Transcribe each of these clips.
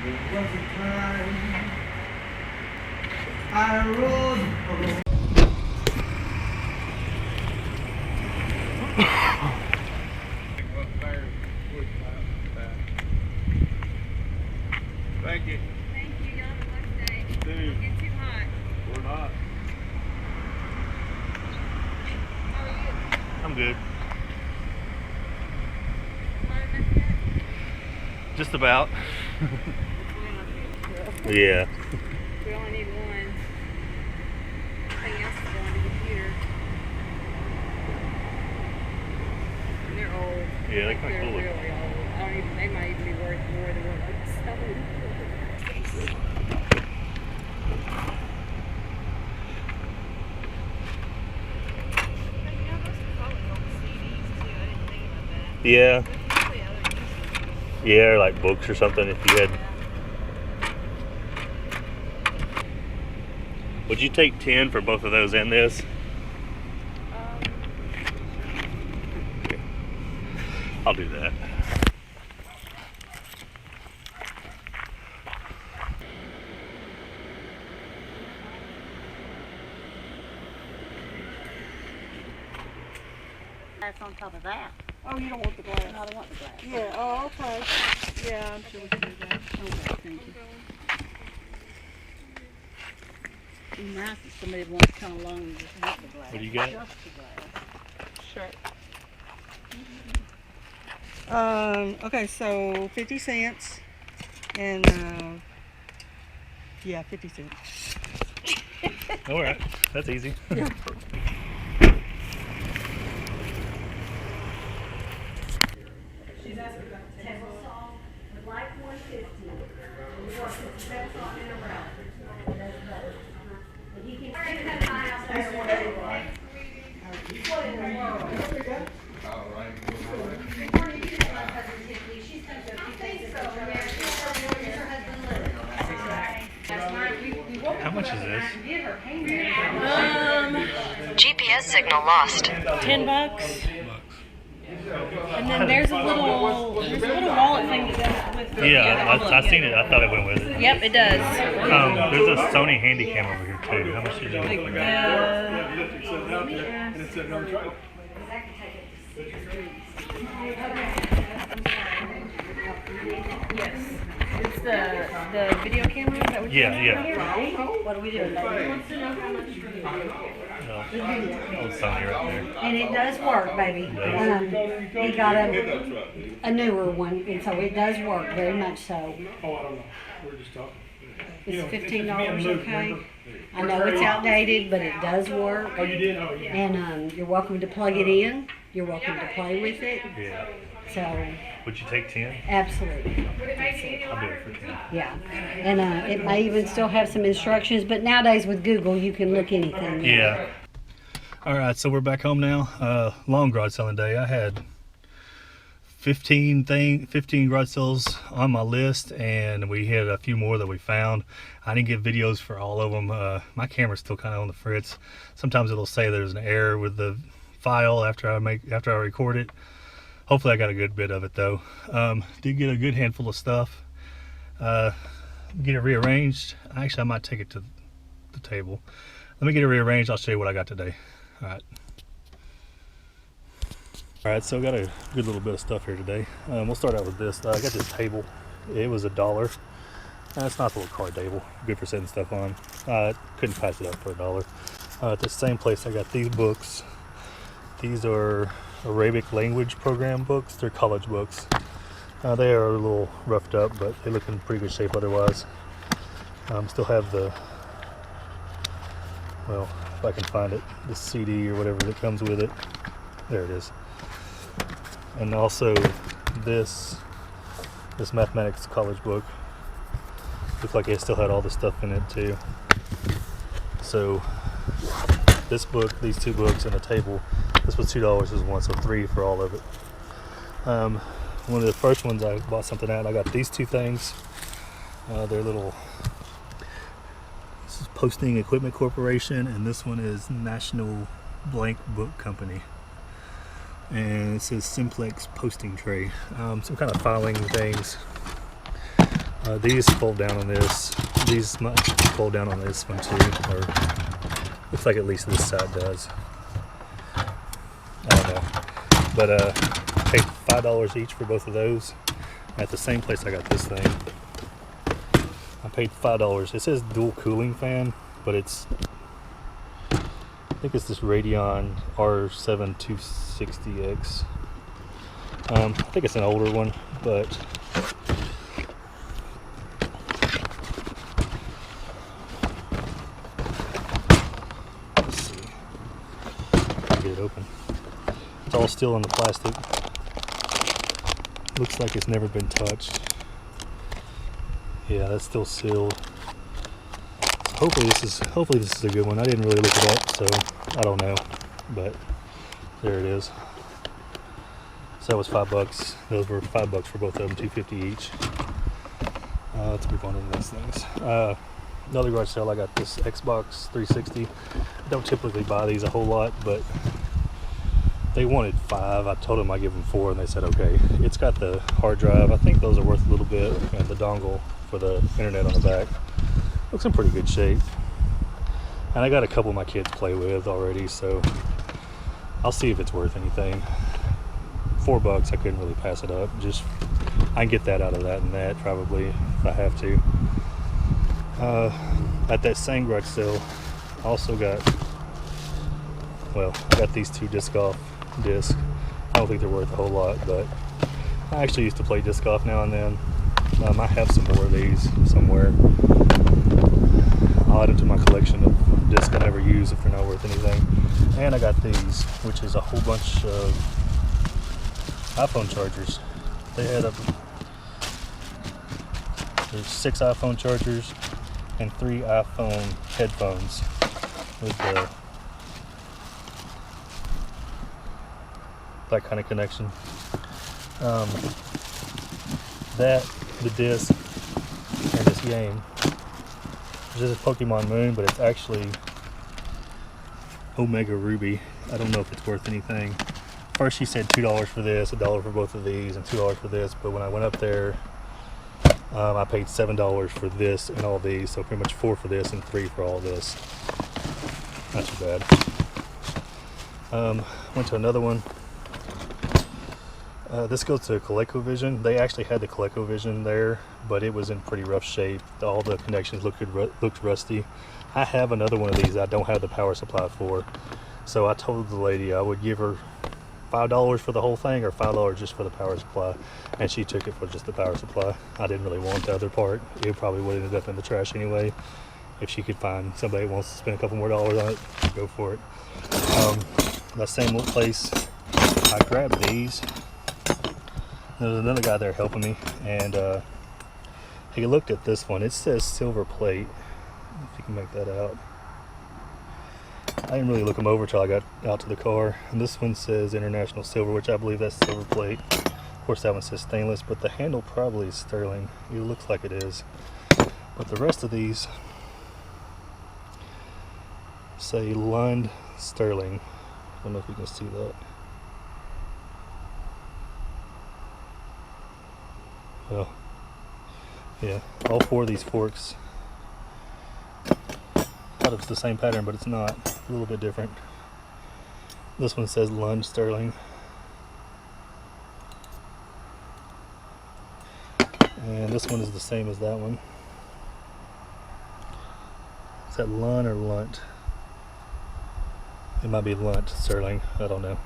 There was a time I rode alone. Thank you. Thank you. Y'all have a nice day. Dude. Don't get too hot. We're not. How are you? I'm good. Hot enough yet? Just about. Yeah. We only need one. Everything else is going to the computer. And they're old. Yeah, they're kinda They're cool. really old. I don't even, they might even be worth more than what I'm selling. Yeah. Yeah, or like books or something if you had. Would you take 10 for both of those and this? I'll do that. That's on top of that. Oh, you don't want the glass? No, I don't want the glass. Yeah, oh, okay. Yeah, I'm sure we can do that. Okay, thank you. It'd be nice if somebody wants to come along and just want the glass. What do you got? Just the glass. Sure. Okay, so 50 cents. And, yeah, 50 cents. All right, that's easy. Yeah. She's asking about the table saw, would like 150. We work with the table saw in a round. That's better. But he can get that high out there. What in the world? All right. Before you get my cousin Tiffany, she's come to a few things. So, her husband lives. How much is this? GPS signal lost. $10. And then there's a little wallet thing that goes with Yeah, I seen it. I thought it went with it. Yep, it does. There's a Sony Handycam over here too. How much did you Like, And it's sitting on the trailer. yes. It's the video camera. Is that what you're Yeah. What are we doing? No. Old Sony right there. And it does work, baby. He got a newer one, and so it does work very much so. Oh, I don't know. We're just talking. It's $15, okay? I know it's outdated, but it does work. Oh, you did? Oh, yeah. And you're welcome to plug it in. You're welcome to play with it. Yeah. So, Would you take 10? absolutely. I'll do it for 10. Yeah. And it may even still have some instructions, but nowadays with Google, you can look anything. Yeah. All right, so we're back home now. Long garage selling day. I had 15 garage sales on my list, and we had a few more that we found. I didn't get videos for all of them. My camera's still kind of on the fritz. Sometimes it'll say there's an error with the file after I record it. Hopefully I got a good bit of it though. Did get a good handful of stuff. Get it rearranged. Actually, I might take it to the table. Let me get it rearranged. I'll show you what I got today. All right, so I got a good little bit of stuff here today. We'll start out with this. I got this table. It was $1. It's not a little card table. Good for setting stuff on. Couldn't pass it up for $1. At the same place, I got these books. These are Arabic language program books. They're college books. They are a little roughed up, but they look in pretty good shape otherwise. Still have the, well, if I can find it, the CD or whatever that comes with it. There it is. And also this mathematics college book. Looks like it still had all the stuff in it too. So this book, these two books, and a table. This was $2 as one, so $3 for all of it. One of the first ones I bought something at, I got these two things. They're little. This is Posting Equipment Corporation, and this one is National Blank Book Company. And it says Simplex Posting Tray. Some kind of filing things. These fold down on this. These might fold down on this one too, or looks like at least this side does. I don't know. But I paid $5 each for both of those. At the same place I got this thing. I paid $5. It says dual cooling fan, but it's, I think it's this Radeon R7260X. I think it's an older one, but let's see. Get it open. It's all still in the plastic. Looks like it's never been touched. Yeah, that's still sealed. So hopefully this is a good one. I didn't really look it up, so I don't know. But there it is. So that was $5. Those were $5 for both of them, $2.50 each. Let's move on to the next things. Another garage sale, I got this Xbox 360. I don't typically buy these a whole lot, but they wanted 5. I told them I'd give them 4, and they said okay. It's got the hard drive. I think those are worth a little bit, and the dongle for the internet on the back. Looks in pretty good shape. And I got a couple my kids play with already, so I'll see if it's worth anything. $4, I couldn't really pass it up. Just, I can get that out of that and that probably if I have to. At that same garage sale, I also got, well, I got these 2 disc golf discs. I don't think they're worth a whole lot, but I actually used to play disc golf now and then. I have some more of these somewhere. I'll add them to my collection of discs I never use if they're not worth anything. And I got these, which is a whole bunch of iPhone chargers. They had there's 6 iPhone chargers and 3 iPhone headphones with that kind of connection. The disc, and this game. This is Pokemon Moon, but it's actually Omega Ruby. I don't know if it's worth anything. First she said $2 for this, $1 for both of these, and $2 for this, but when I went up there, I paid $7 for this and all these, so pretty much 4 for this and 3 for all this. Not too bad. Went to another one. This goes to ColecoVision. They actually had the ColecoVision there, but it was in pretty rough shape. All the connections looked rusty. I have another one of these I don't have the power supply for, so I told the lady I would give her $5 for the whole thing or $5 just for the power supply, and she took it for just the power supply. I didn't really want the other part. It probably would have ended up in the trash anyway. If she could find somebody who wants to spend a couple more dollars on it, go for it. That same little place, I grabbed these. There's another guy there helping me, and he looked at this one. It says silver plate, if you can make that out. I didn't really look them over till I got out to the car. And this one says international silver, which I believe that's silver plate. Of course that one says stainless, but the handle probably is sterling. It looks like it is. But the rest of these say Lund sterling. I don't know if you can see that. Well, yeah, all 4 of these forks. Thought it was the same pattern, but it's not. A little bit different. This one says Lund sterling. And this one is the same as that one. Is that Lund or Lunt? It might be Lunt sterling. I don't know.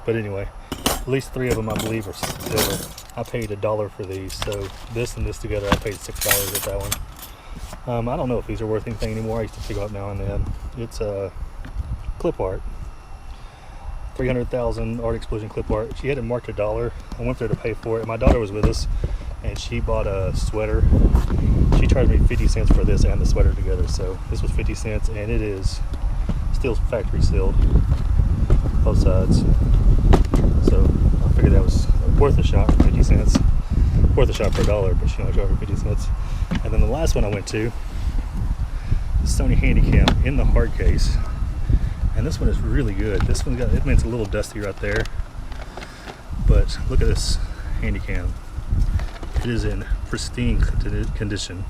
But anyway, at least 3 of them I believe are silver. I paid $1 for these, so this and this together I paid $6 at that one. I don't know if these are worth anything anymore. I used to pick them up now and then. It's clip art. 300,000 art explosion clip art. She had it marked $1. I went there to pay for it. My daughter was with us, and she bought a sweater. She charged me 50 cents for this and the sweater together, so this was 50 cents, and it is still factory sealed, both sides. So I figured that was worth a shot for 50 cents. Worth a shot for $1, but she only charged me 50 cents. And then the last one I went to, Sony Handycam in the hard case. And this one is really good. This one got, it means a little dusty right there. But look at this Handycam. It is in pristine condition.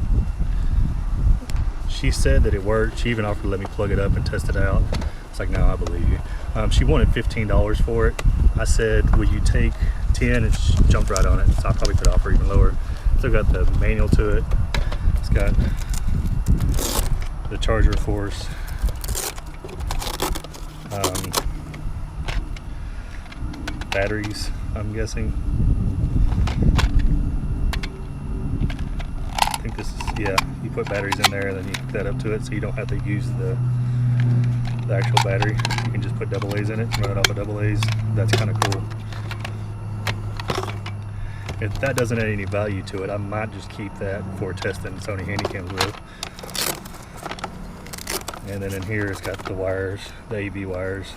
She said that it worked. She even offered to let me plug it up and test it out. It's like, no, I believe you. She wanted $15 for it. I said, will you take 10? And she jumped right on it. So I probably could offer even lower. Still got the manual to it. It's got the charger, of course. Batteries, I'm guessing. I think this is, yeah, you put batteries in there and then you hook that up to it so you don't have to use the actual battery. You can just put AA's in it and run it off of AA's. That's kind of cool. If that doesn't add any value to it, I might just keep that for testing Sony Handycams with. And then in here it's got the wires, the AV wires.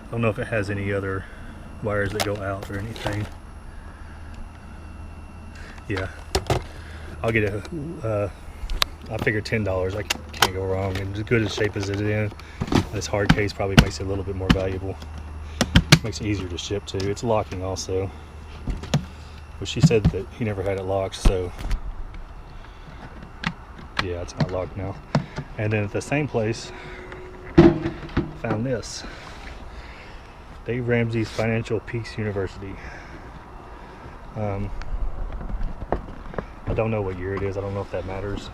I don't know if it has any other wires that go out or anything. Yeah, I'll get it. I figured $10. I can't go wrong. And as good as shape as it is in, this hard case probably makes it a little bit more valuable. Makes it easier to ship too. It's locking also. But she said that he never had it locked, so yeah, it's not locked now. And then at the same place, found this. Dave Ramsey's Financial Peace University. I don't know what year it is. I don't know if that matters.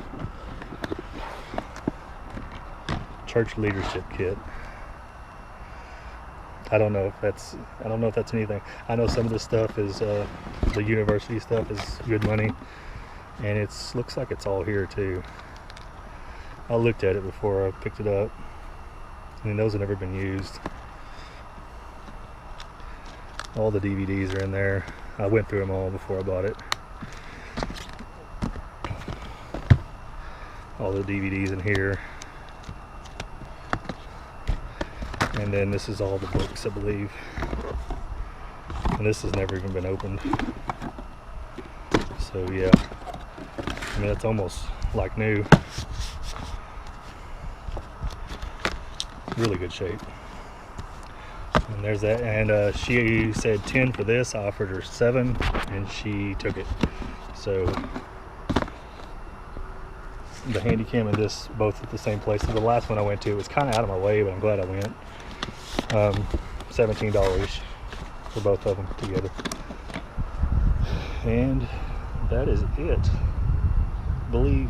Church leadership kit. I don't know if that's anything. I know some of this stuff is the university stuff is good money, and it's looks like it's all here too. I looked at it before I picked it up. I mean, those have never been used. All the DVDs are in there. I went through them all before I bought it. All the DVDs in here. And then this is all the books, I believe. And this has never even been opened. So yeah, I mean, it's almost like new. Really good shape. And there's that. And she said 10 for this. I offered her 7 and she took it. So the Handycam and this both at the same place. So the last one I went to was kind of out of my way, but I'm glad I went. $17 for both of them together. And that is it, I believe.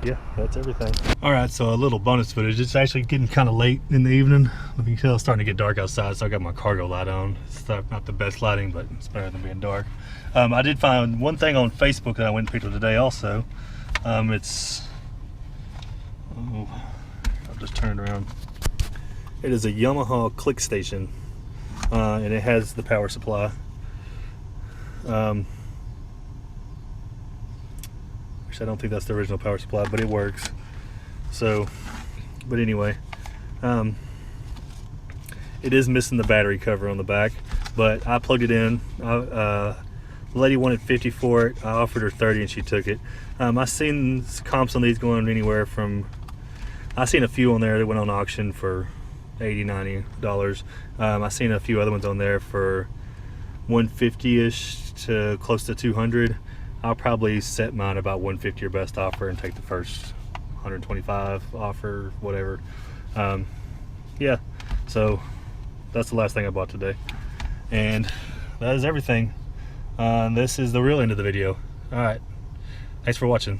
Yeah, that's everything. All right, so a little bonus footage. It's actually getting kind of late in the evening. You can tell it's starting to get dark outside, so I got my cargo light on. It's not the best lighting, but it's better than being dark. I did find one thing on Facebook that I went and picked up today also. It's, oh, I'll just turn it around. It is a Yamaha click station, and it has the power supply. I don't think that's the original power supply, but it works. So, but anyway, it is missing the battery cover on the back, but I plugged it in. The lady wanted 50 for it. I offered her 30 and she took it. I've seen comps on these going anywhere from, I've seen a few on there that went on auction for $80, $90. I've seen a few other ones on there for 150-ish to close to 200. I'll probably set mine about 150 or best offer and take the first 125 offer, whatever. Yeah, so that's the last thing I bought today. And that is everything. This is the real end of the video. All right, thanks for watching.